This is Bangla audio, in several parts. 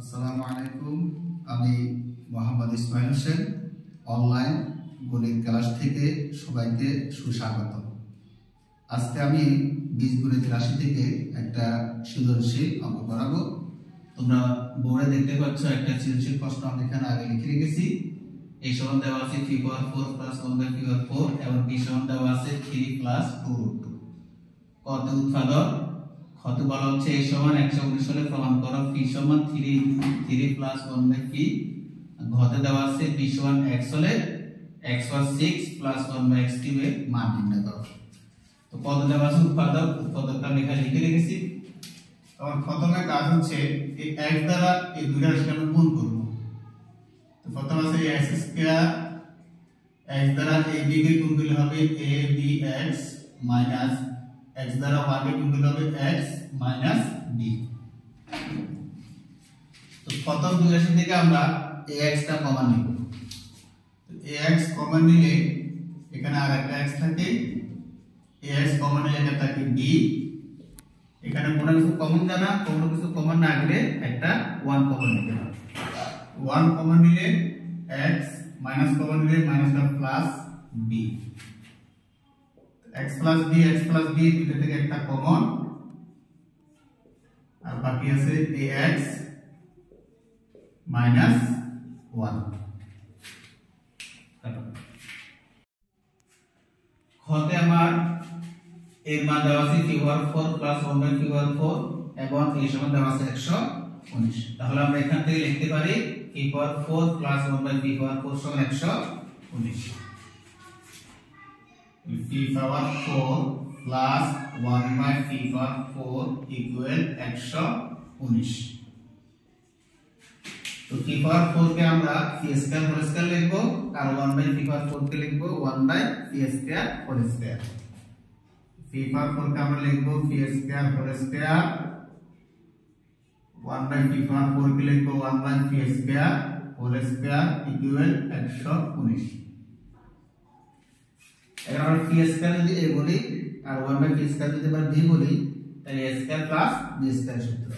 আসসালামু আলাইকুম। আমি মোহাম্মদ ইসমাইল হোসেন অনলাইন গণিত ক্লাস থেকে সবাইকে সুস্বাগত। আজকে আমি বীজগণিত রাশি থেকে একটা সৃজনশীল অঙ্ক করাবো। তোমরা বোর্ডে দেখতে পাচ্ছ একটা সৃজনশীল প্রশ্ন আমি এখানে আগে লিখে রেখেছি। এই সমান দেওয়া আছে 3/4 + 1/4 এবং b সমান দেওয়া আছে 3 + 2√2। কত উৎপাদক কত বলা হচ্ছে a সমান 119 হলে প্রমাণ করো p সমান 3 + 1/p। ঘতে দেওয়া আছে b সমান x হলে x + 6 + 1/x³ এর মান নির্ণয় করো। তো কত দেওয়া আছে উৎপাদকটা আমি এখানে লিখে রেখেছি। আমার প্রথমে কাজ হচ্ছে এই x দ্বারা এই দুইটা রাশিকে আমরা গুণ করব। তো প্রথম আছে x² x দ্বারা ab কে গুণ করলে হবে abx মাইনাস x দ্বারা y কে গুণ করলে হবে x মাইনাস b। তো প্রথম দুই রাশি থেকে আমরা ax টা কমন নিব। তো ax কমন নিলে এখানে আরেকটা x থাকে, ax কমন নিলে এটা থাকে b। এখানে কোনো কিছু কমন জানা, কোনো কিছু কমন না গেলে একটা 1 কমন নিতে হবে। 1 কমন নিলে x মাইনাস কমন নিলে মাইনাসটা plus b। x plus b দুটো থেকে একটা কমন আর বাকি আছে ax minus 1। খতে আমার এর মান দেওয়া আছে 3/4 + 1/4 এবং এই সমান দেওয়া আছে 119। তাহলে আমরা এখান থেকে লিখতে পারি 3/4 + 1/4 সমান 119। 3/4 plus 1/4 equal 119। তো 3/4 কে আমরা p² হোল স্কয়ার লিখব আর 1/4 কে লিখব 1/p² হোল স্কয়ার। 3/4 কে আমরা লিখব p² হোল স্কয়ার, 1/4 কে লিখব 1/p² হোল স্কয়ার ইকুয়াল 119। এবার আমরা p² যদি a বলি আর 1/p² যদি আমরা b বলি তাহলে a² + b² সূত্র।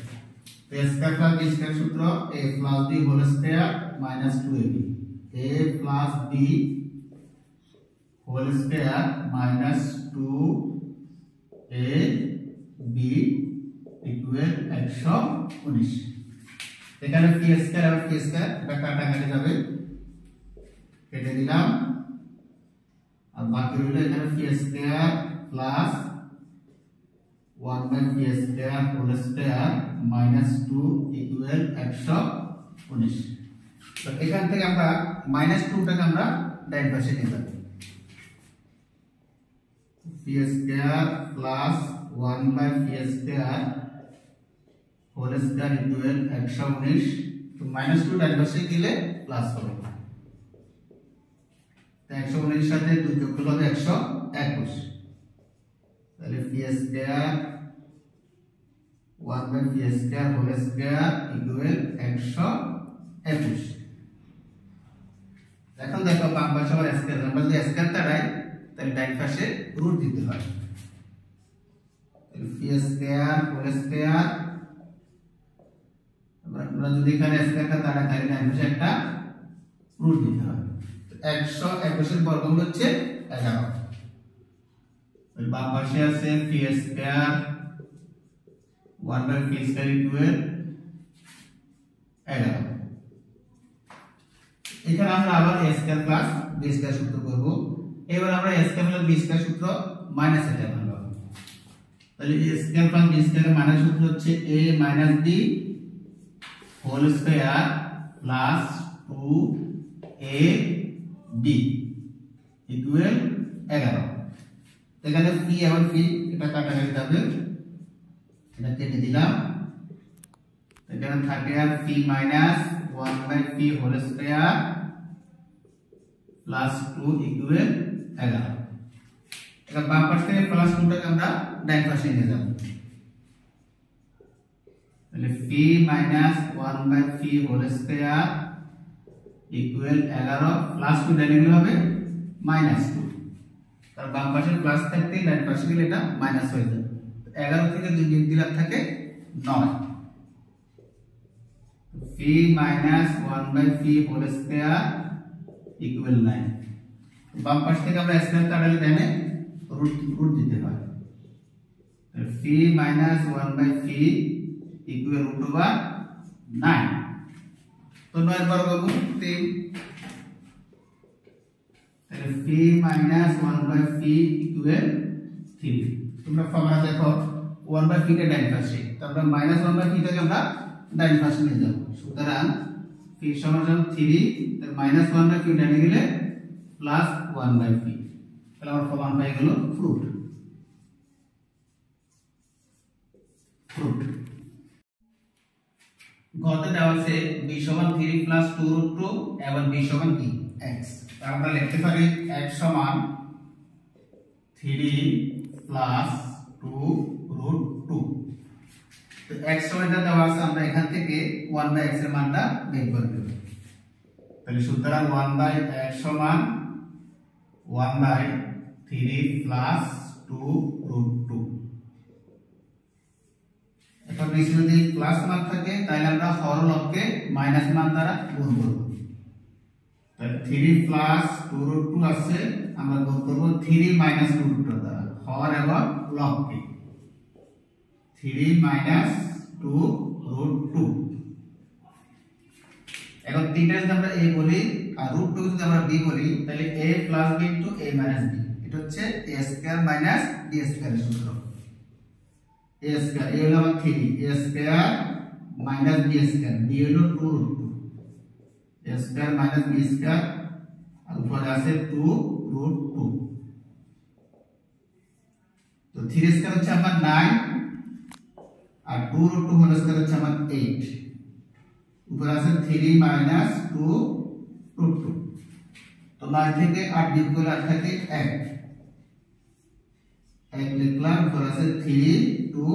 তো a² + b² সূত্র a + b whole square minus 2ab। a + b whole square minus 2ab equal 119। এখানে p² আর p² এটা কাটাকাটি যাবে, কেটে দিলাম। আর বাকি রইল এখানে p² plus 1/p² whole square minus 2 equal 119। তো এখান থেকে আমরা -2 টাকে আমরা ডান পাশে নিয়ে যাব। p² plus 1/p² whole square equal 119। তো -2 ডান পাশে গেলে প্লাস হবে। 119 সাথে 2 যোগ করলে হবে 121। তাহলে p² 1/p² whole square equal 121। এখন দেখো বাম পাশে আবার স্কয়ার, আমরা যদি স্কয়ার দাঁড়াই তাহলে ডান পাশে রুট দিতে হয়। তাহলে p² হোল স্কয়ার, আমরা যদি এখানে স্কয়ারটা দাঁড়াই তাহলে ডান পাশে একটা রুট দিতে হয়। 121 এর বর্গমূল হচ্ছে 11। ওই বাম পাশে আছে p² 1/p² ইকুয়াল 11। এখানে আমরা আবার a² + b² সূত্র করব। এবার আমরা a² + b² সূত্র মাইনাস এটা করব। তাহলে a² + b² এর মাইনাস সূত্র হচ্ছে a - b whole square plus 2ab equal 11। এখানে p এবং p এটা কাটাকাটি যাবে, এটা কেটে দিলাম। এখানে থাকে আর p - 1/p whole square plus 2 equal 11। এটা বাম পাশ থেকে প্লাস 2 টাকে আমরা ডান পাশে নিয়ে যাব। তাহলে p - 1/p whole square equal 11 plus 2 ডান দিলে হবে -2। তার বাম পাশে প্লাস থাকতে ডান পাশে গেলে এটা মাইনাস হয়ে যাবে। 11 থেকে 2 বিয়োগ দিলে থাকে 9। p phi minus 1 by phi whole square equal 9 বাম পাশ থেকে আমরা স্কয়ার কাটালে দেনে রুট দিতে হয় phi minus 1 by phi equal root over 9 তো 9 বর্গমূল 3 তাহলে phi minus 1 by phi equal 3 তোমরা ফর্মুলা দেখো 1 by phi কে ডান পাশে তারপর minus 1 by phi টাকে আমরা ডান পাশে নিয়ে যাব সুতরাং phi সমান 3 তার minus 1 by phi ডানে গেলে plus 1 by phi তাহলে আমার প্রমাণ হয়ে গেল ফ্রুট গতে দেওয়া আছে b সমান 3 plus 2 root 2 এবং b সমান কি x তাহলে আমরা লিখতে পারি x সমান 3 plus 2 root 2 তো x সমানটা দেওয়া আছে আমরা এখান থেকে 1 by x এর মানটা বের করে দেব তাহলে সুতরাং 1 by x সমান 1 by 3 plus 2 root 2 এখন নিচে যদি প্লাস মান থাকে তাহলে আমরা হরলবকে মাইনাস মান দ্বারা গুণ করব তাহলে 3 plus 2 root 2 আছে আমরা গুণ করব 3 minus 2 root 2 দ্বারা হর এবং লবকে 3 minus 2 root 2 এখন তিনটা যদি আমরা a বলি আর root 2 যদি আমরা b বলি তাহলে a plus b into a minus b এটা হচ্ছে a square minus b square এর সূত্র a square a হলো 3 a square minus b square b হলো 2 root 2 a square minus b square আর উপরে আছে 2 root 2 তো 3 স্কয়ার হচ্ছে আমার 9 আর 2 root 2 হোল স্কয়ার হচ্ছে আমার 8 উপরে আছে 3 minus 2 root 2 তো 9 থেকে 8 বিয়োগ করলে 8 থাকে 1 লিখলাম উপরে আছে 3 2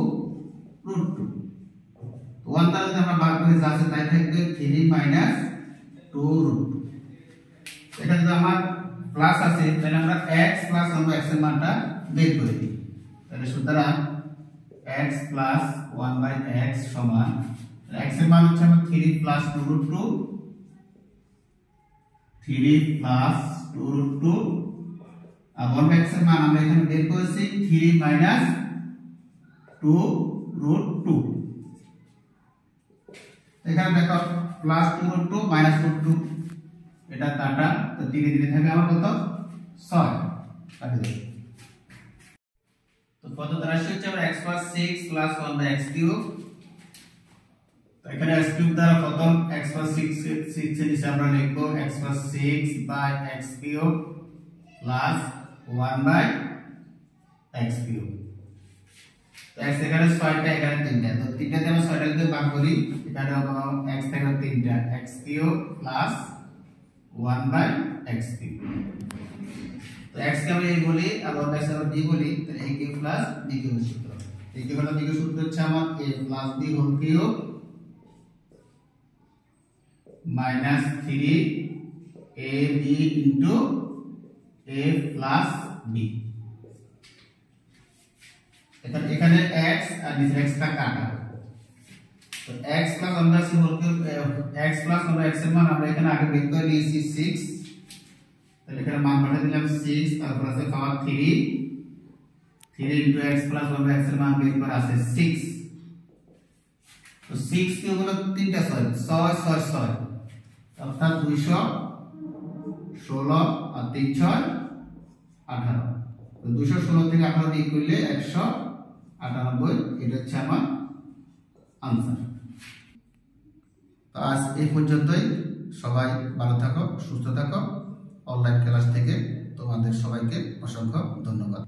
root 2 তো 1 দ্বারা যদি আমরা ভাগ করি যা আছে তাই থাকবে 3 minus 2 root 2 এটা যদি আমার প্লাস আছে তাহলে আমরা x plus 1 by x এর মানটা বের করে দিই তাহলে সুতরাং x plus 1 by x সমান x এর মান হচ্ছে আমার 3 plus 2 root 2 3 plus 2 root 2 R 1 by x এর মান আমরা এখানে বের করেছি 3 minus 2 root 2 এখানে দেখো plus 2 root 2 minus root 2 এটা কাটা তো ধীরে ধীরে থাকে আমার কত 6 কাটে দেব তো কত রাশি হচ্ছে আমরা x plus 6 plus 1 by x cube তো এখানে x cube দ্বারা প্রথম x plus 6 এর নিচে আমরা লিখব x plus 6 by x cube plus 1 by x cube তো x এখানে 6টা এখানে 3টা তো 3টা তে আমরা 6টা দিয়ে ভাগ করি এখানে হবে x থেকে 3টা x cube plus 1 by x cube তো x কে আমরা a বলি আর 1 by x আমরা b বলি তাহলে a cube plus b cube সূত্র a cube plus b cube সূত্র হচ্ছে আমার a plus b whole cube minus 3ab into a plus b এখানে x আর নিচে x টা কাটা তো x plus 1 by c whole cube x plus 1 by x এর মান আমরা এখানে আগে বের করে নিয়েছি 6 তাহলে এখানে মান বসাই দিলাম 6 তারপর আছে পাওয়ার 3 into x plus 1 by x এর মান বের করে আছে 6 তো 6 কি হলো তিনটা 6 6 6 অর্থাৎ 216 আর 3 6 18 তো 216 থেকে 18 বিয়োগ করলে 198 এটা হচ্ছে আমার आंसर तो आज এই পর্যন্তই সবাই ভালো থাকো সুস্থ থাকো অনলাইন ক্লাস থেকে তোমাদের সবাইকে অসংখ্য ধন্যবাদ।